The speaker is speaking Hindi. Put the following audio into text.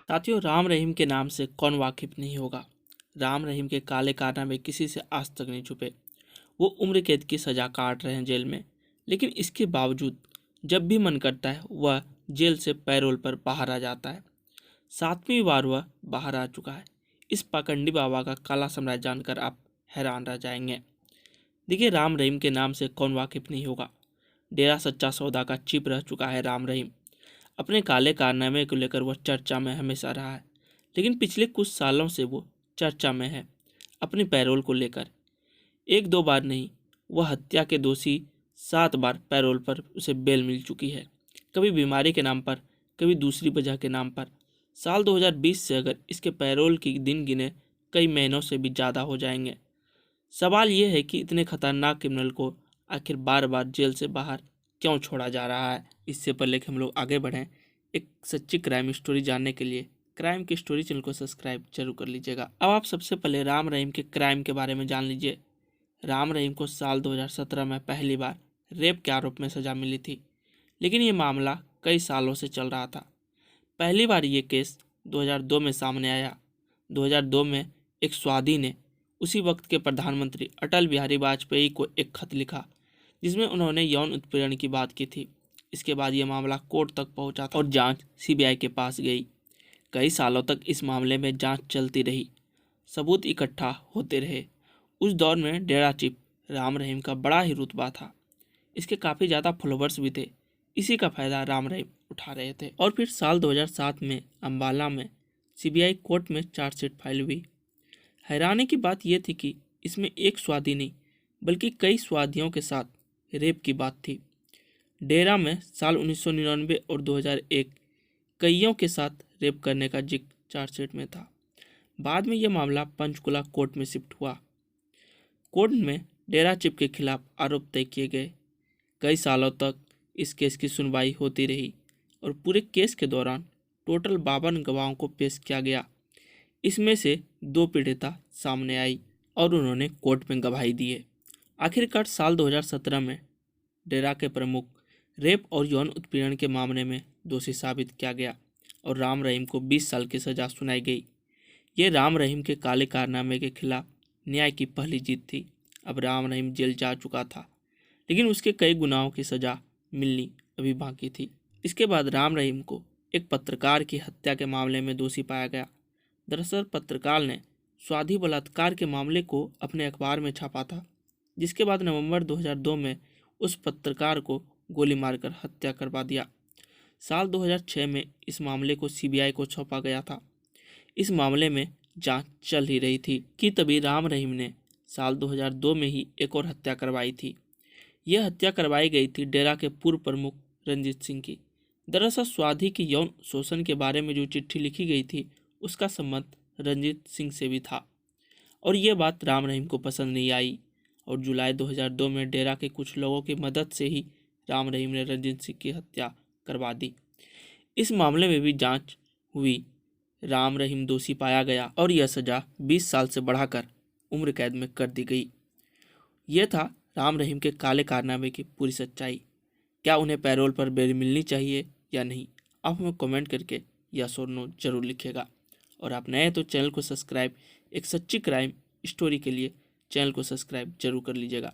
साथियों, राम रहीम के नाम से कौन वाकिफ नहीं होगा। राम रहीम के काले कारनामे किसी से आज तक नहीं छुपे। वो उम्र कैद की सजा काट रहे हैं जेल में, लेकिन इसके बावजूद जब भी मन करता है वह जेल से पैरोल पर बाहर आ जाता है। 7वीं बार वह बाहर आ चुका है। इस पाखंडी बाबा का काला साम्राज्य जानकर आप हैरान रह जाएंगे। देखिए, राम रहीम के नाम से कौन वाकिफ नहीं होगा। डेरा सच्चा सौदा का चिप रह चुका है राम रहीम। अपने काले कारनामे को लेकर वह चर्चा में हमेशा रहा है, लेकिन पिछले कुछ सालों से वो चर्चा में है अपनी पैरोल को लेकर। एक दो बार नहीं, वह हत्या के दोषी 7 बार पैरोल पर उसे बेल मिल चुकी है। कभी बीमारी के नाम पर, कभी दूसरी वजह के नाम पर। साल 2020 से अगर इसके पैरोल की दिन गिने कई महीनों से भी ज़्यादा हो जाएंगे। सवाल ये है कि इतने खतरनाक क्रिमिनल को आखिर बार बार जेल से बाहर क्यों छोड़ा जा रहा है। इससे पहले कि हम लोग आगे बढ़ें, एक सच्ची क्राइम स्टोरी जानने के लिए क्राइम की स्टोरी चैनल को सब्सक्राइब जरूर कर लीजिएगा। अब आप सबसे पहले राम रहीम के क्राइम के बारे में जान लीजिए। राम रहीम को साल 2017 में पहली बार रेप के आरोप में सजा मिली थी, लेकिन ये मामला कई सालों से चल रहा था। पहली बार ये केस 2002 में सामने आया। 2002 में एक स्वादी ने उसी वक्त के प्रधानमंत्री अटल बिहारी वाजपेयी को एक खत लिखा, जिसमें उन्होंने यौन उत्पीड़न की बात की थी। इसके बाद यह मामला कोर्ट तक पहुंचा और जांच सीबीआई के पास गई। कई सालों तक इस मामले में जांच चलती रही, सबूत इकट्ठा होते रहे। उस दौर में डेरा चीफ राम रहीम का बड़ा ही रुतबा था। इसके काफ़ी ज़्यादा फॉलोवर्स भी थे। इसी का फ़ायदा राम रहीम उठा रहे थे। और फिर साल 2007 में अम्बाला में सीबीआई कोर्ट में चार्जशीट फाइल हुई। हैरानी की बात यह थी कि इसमें एक स्वादी नहीं, बल्कि कई स्वादियों के साथ रेप की बात थी। डेरा में साल 1999 और 2001 कईयों के साथ रेप करने का जिक्र चार्जशीट में था। बाद में यह मामला पंचकुला कोर्ट में शिफ्ट हुआ। कोर्ट में डेरा चीफ के खिलाफ आरोप तय किए गए। कई सालों तक इस केस की सुनवाई होती रही और पूरे केस के दौरान टोटल 52 गवाहों को पेश किया गया। इसमें से 2 पीड़िता सामने आई और उन्होंने कोर्ट में गवाही दी। आखिरकार साल 2017 में डेरा के प्रमुख रेप और यौन उत्पीड़न के मामले में दोषी साबित किया गया और राम रहीम को 20 साल की सजा सुनाई गई। ये राम रहीम के काले कारनामे के खिलाफ न्याय की पहली जीत थी। अब राम रहीम जेल जा चुका था, लेकिन उसके कई गुनाहों की सजा मिलनी अभी बाकी थी। इसके बाद राम रहीम को एक पत्रकार की हत्या के मामले में दोषी पाया गया। दरअसल पत्रकार ने स्वाधीन बलात्कार के मामले को अपने अखबार में छापा था, जिसके बाद नवंबर 2002 में उस पत्रकार को गोली मारकर हत्या करवा दिया। साल 2006 में इस मामले को सीबीआई को सौंपा गया था। इस मामले में जांच चल ही रही थी कि तभी राम रहीम ने साल 2002 में ही एक और हत्या करवाई थी। यह हत्या करवाई गई थी डेरा के पूर्व प्रमुख रंजीत सिंह की। दरअसल स्वाधीन की यौन शोषण के बारे में जो चिट्ठी लिखी गई थी, उसका संबंध रंजीत सिंह से भी था और ये बात राम रहीम को पसंद नहीं आई और जुलाई 2002 में डेरा के कुछ लोगों की मदद से ही राम रहीम ने रंजीत सिंह की हत्या करवा दी। इस मामले में भी जांच हुई, राम रहीम दोषी पाया गया और यह सजा 20 साल से बढ़ाकर उम्र कैद में कर दी गई। यह था राम रहीम के काले कारनामे की पूरी सच्चाई। क्या उन्हें पैरोल पर बेल मिलनी चाहिए या नहीं? आप हमें कमेंट करके यस और नो जरूर लिखिएगा। और आप नए तो चैनल को सब्सक्राइब, एक सच्ची क्राइम स्टोरी के लिए चैनल को सब्सक्राइब जरूर कर लीजिएगा।